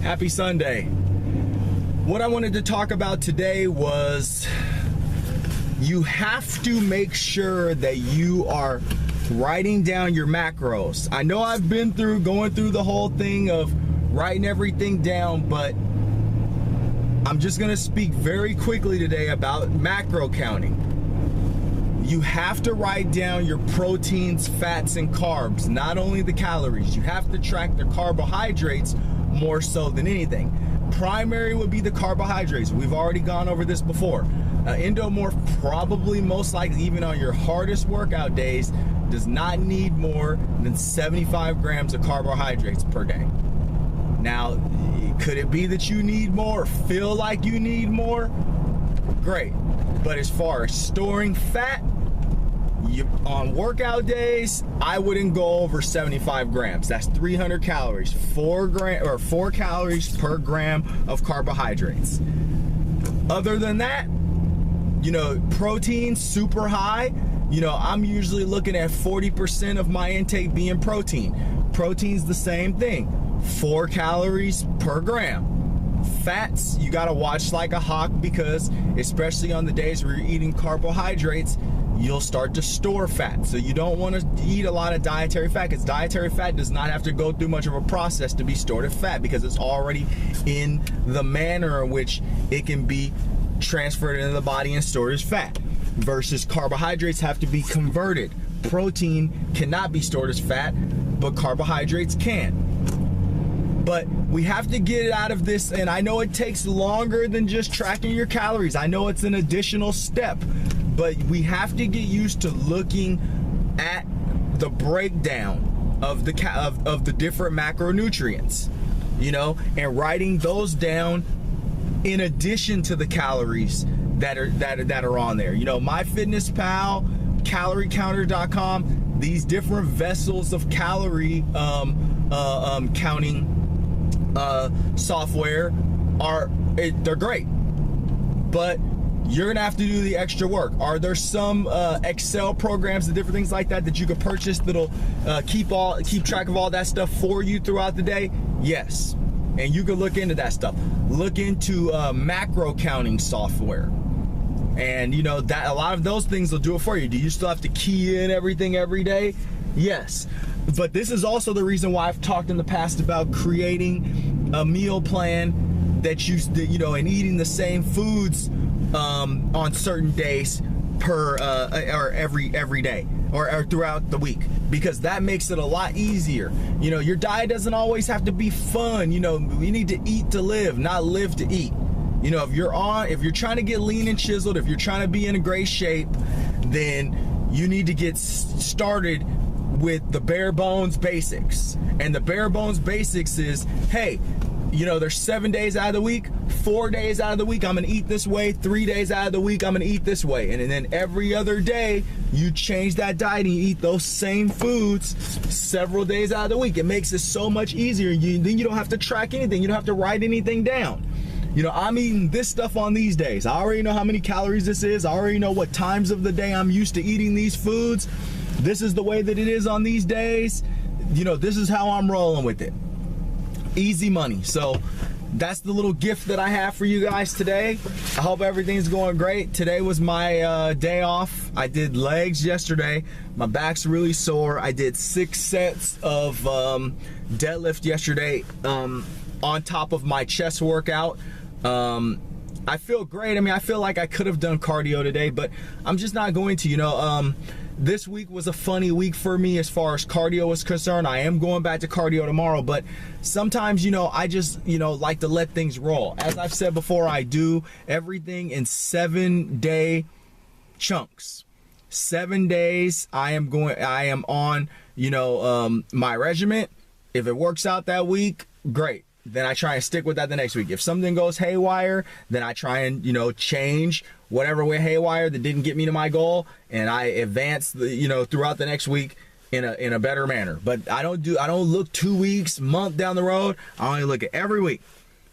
Happy Sunday. What I wanted to talk about today was you have to make sure that you are writing down your macros. I know I've been going through the whole thing of writing everything down, but I'm just gonna speak very quickly today about macro counting. You have to write down your proteins, fats, and carbs, not only the calories. You have to track the carbohydrates more so than anything. Primary would be the carbohydrates. We've already gone over this before. Endomorph probably most likely, even on your hardest workout days, does not need more than 75 grams of carbohydrates per day. Now, could it be that you need more, feel like you need more? Great. But as far as storing fat, on workout days, I wouldn't go over 75 grams. That's 300 calories, 4 calories per gram of carbohydrates. Other than that, protein super high. I'm usually looking at 40% of my intake being protein. Protein's the same thing, 4 calories per gram. Fats, you gotta watch like a hawk, because especially on the days where you're eating carbohydrates, you'll start to store fat. So you don't want to eat a lot of dietary fat, because dietary fat does not have to go through much of a process to be stored as fat, because it's already in the manner in which it can be transferred into the body and stored as fat. Versus carbohydrates have to be converted. Protein cannot be stored as fat, but carbohydrates can. But we have to get out of this, and I know it takes longer than just tracking your calories. I know it's an additional step, but we have to get used to looking at the breakdown of the different macronutrients, and writing those down in addition to the calories that are on there. MyFitnessPal, CalorieCounter.com, these different vessels of calorie counting software they're great, but you're gonna have to do the extra work. Are there some Excel programs and different things like that you could purchase that'll keep track of all that stuff for you throughout the day? Yes, and you can look into that stuff. Look into macro counting software, and that a lot of those things will do it for you. Do you still have to key in everything every day? Yes. But this is also the reason why I've talked in the past about creating a meal plan and eating the same foods on certain days or every day or throughout the week, because that makes it a lot easier. Your diet doesn't always have to be fun. We need to eat to live, not live to eat. If you're trying to get lean and chiseled, if you're trying to be in a great shape, then you need to get started with the bare bones basics. And the bare bones basics is, hey, there's 7 days out of the week, 4 days out of the week, I'm gonna eat this way, 3 days out of the week, I'm gonna eat this way. And then every other day, you change that diet and you eat those same foods several days out of the week. It makes it so much easier. Then you don't have to track anything. You don't have to write anything down. I'm eating this stuff on these days. I already know how many calories this is. I already know what times of the day I'm used to eating these foods. This is the way that it is on these days. This is how I'm rolling with it. Easy money. So that's the little gift that I have for you guys today. I hope everything's going great. Today was my day off. I did legs yesterday. My back's really sore. I did 6 sets of deadlift yesterday on top of my chest workout. I feel great. I feel like I could have done cardio today, but I'm just not going to. This week was a funny week for me as far as cardio is concerned. I am going back to cardio tomorrow, but sometimes, I just, like to let things roll. As I've said before, I do everything in 7-day chunks. 7 days I am on, my regiment. If it works out that week, great. Then I try and stick with that the next week. If something goes haywire, then I try and, change whatever went haywire that didn't get me to my goal, and I advance throughout the next week in a better manner. But I don't look 2 weeks, month down the road. I only look at every week,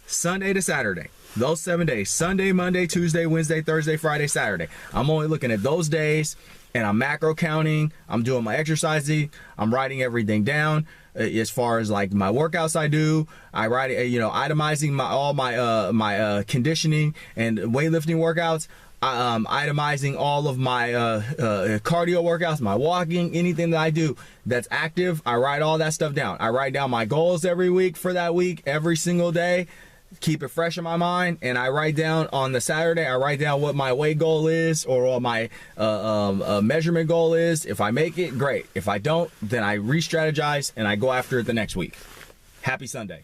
Sunday to Saturday. Those 7 days, Sunday, Monday, Tuesday, Wednesday, Thursday, Friday, Saturday. I'm only looking at those days, and I'm macro counting, I'm doing my exercising, I'm writing everything down as far as like my workouts I do. I write, you know, itemizing all my conditioning and weightlifting workouts. Itemizing all of my cardio workouts, my walking, anything that I do that's active. I write all that stuff down. I write down my goals every week for that week, every single day. Keep it fresh in my mind, and I write down on the Saturday, I write down what my weight goal is or what my measurement goal is. If I make it, great. If I don't, then I re-strategize and I go after it the next week. Happy Sunday.